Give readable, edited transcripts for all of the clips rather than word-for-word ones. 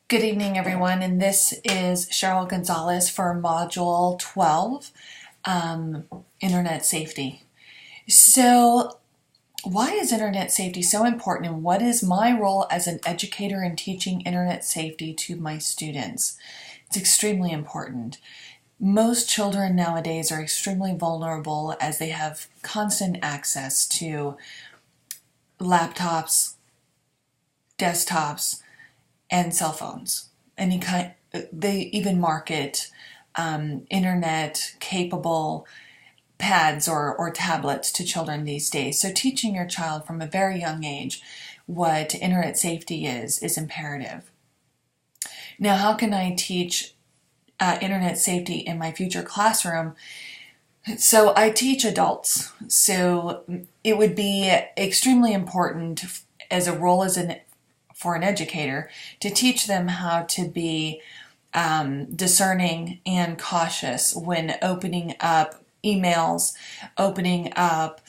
Good evening, everyone, and this is Cheryl Gonzalez for Module 12, Internet Safety. So, why is Internet safety so important, and what is my role as an educator in teaching Internet safety to my students? It's extremely important. Most children nowadays are extremely vulnerable as they have constant access to laptops, desktops, and cell phones. They even market internet capable pads or tablets to children these days. So teaching your child from a very young age what internet safety is imperative. Now, how can I teach internet safety in my future classroom? So I teach adults. So it would be extremely important as a role for an educator to teach them how to be discerning and cautious when opening up emails, opening up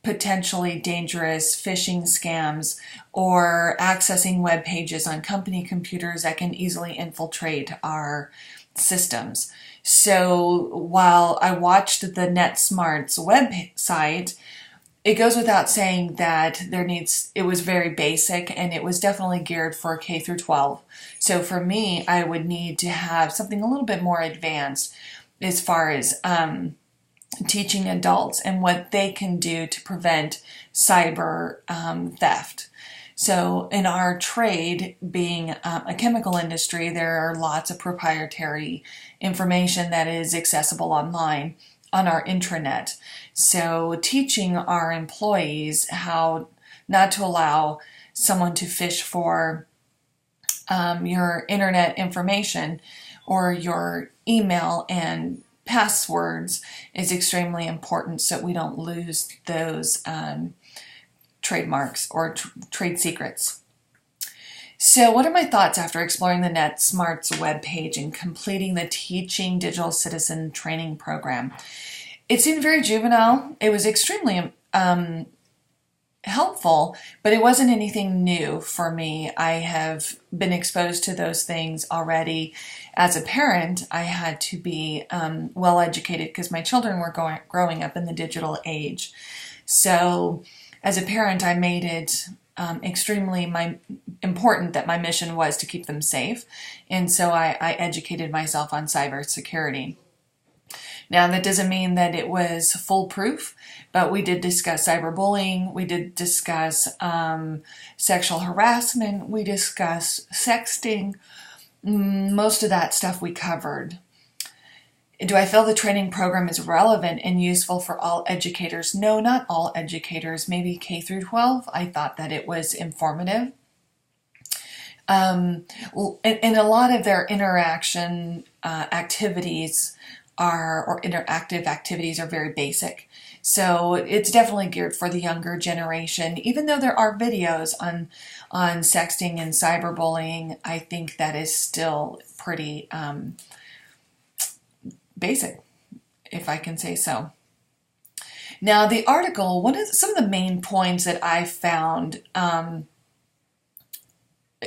potentially dangerous phishing scams, or accessing web pages on company computers that can easily infiltrate our systems. So while I watched the NetSmart's website, it goes without saying that it was very basic, and it was definitely geared for K through 12. So for me, I would need to have something a little bit more advanced as far as teaching adults and what they can do to prevent cyber theft. So in our trade, being a chemical industry, there are lots of proprietary information that is accessible online on our intranet. So teaching our employees how not to allow someone to fish for your internet information or your email and passwords is extremely important, so we don't lose those trademarks or trade secrets. So what are my thoughts after exploring the NetSmart's webpage and completing the Teaching Digital Citizen training program? It seemed very juvenile. It was extremely helpful, but it wasn't anything new for me. I have been exposed to those things already. As a parent, I had to be well educated because my children were growing up in the digital age. So as a parent, I made it extremely important that my mission was to keep them safe. And so I educated myself on cybersecurity. Now, that doesn't mean that it was foolproof, but we did discuss cyberbullying, we did discuss sexual harassment, we discussed sexting. Most of that stuff we covered. Do I feel the training program is relevant and useful for all educators? No, not all educators, maybe K through 12. I thought that it was informative. And a lot of their interaction activities or interactive activities are very basic. So it's definitely geared for the younger generation. Even though there are videos on sexting and cyberbullying, I think that is still pretty basic, if I can say so. Now, the article, some of the main points that I found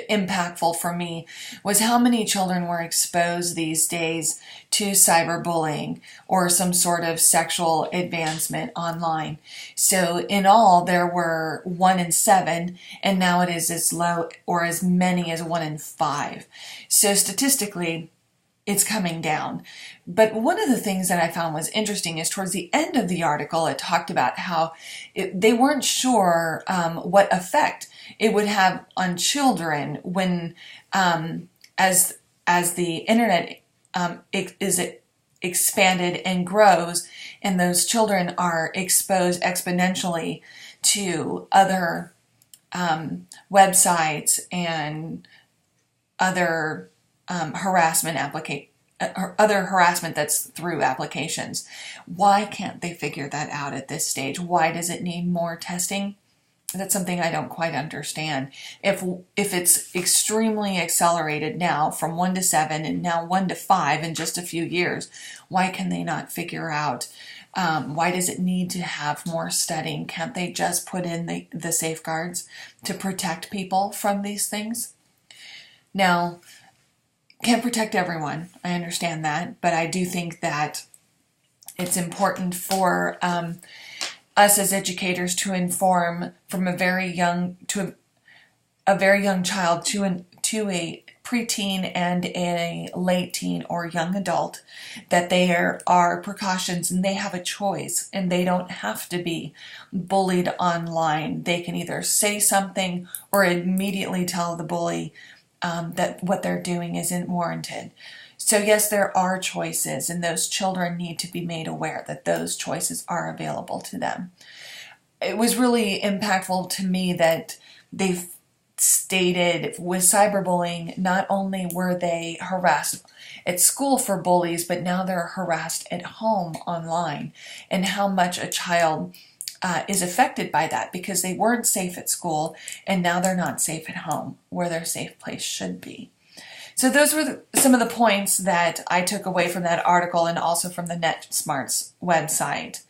impactful for me was how many children were exposed these days to cyberbullying or some sort of sexual advancement online. So in all, there were 1 in 7, and now it is as low or as many as 1 in 5. So statistically, it's coming down. But one of the things that I found was interesting is towards the end of the article, it talked about how they weren't sure what effect it would have on children when, as the internet is expanded and grows, and those children are exposed exponentially to other websites and other other harassment that's through applications. Why can't they figure that out at this stage? Why does it need more testing? That's something I don't quite understand. If it's extremely accelerated now from 1 to 7 and now 1 to 5 in just a few years, why can they not figure out? Why does it need to have more studying? Can't they just put in the safeguards to protect people from these things? Now, can't protect everyone. I understand that, but I do think that it's important for us as educators to inform from a very young child to a preteen and a late teen or young adult that there are precautions and they have a choice and they don't have to be bullied online. They can either say something or immediately tell the bully that what they're doing isn't warranted. So yes, there are choices, and those children need to be made aware that those choices are available to them. It was really impactful to me that they've stated with cyberbullying, not only were they harassed at school for bullies, but now they're harassed at home online, and how much a child is affected by that because they weren't safe at school and now they're not safe at home where their safe place should be. So those were some of the points that I took away from that article and also from the NetSmart's website.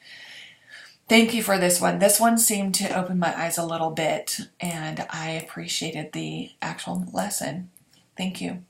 Thank you for this one. This one seemed to open my eyes a little bit, and I appreciated the actual lesson. Thank you.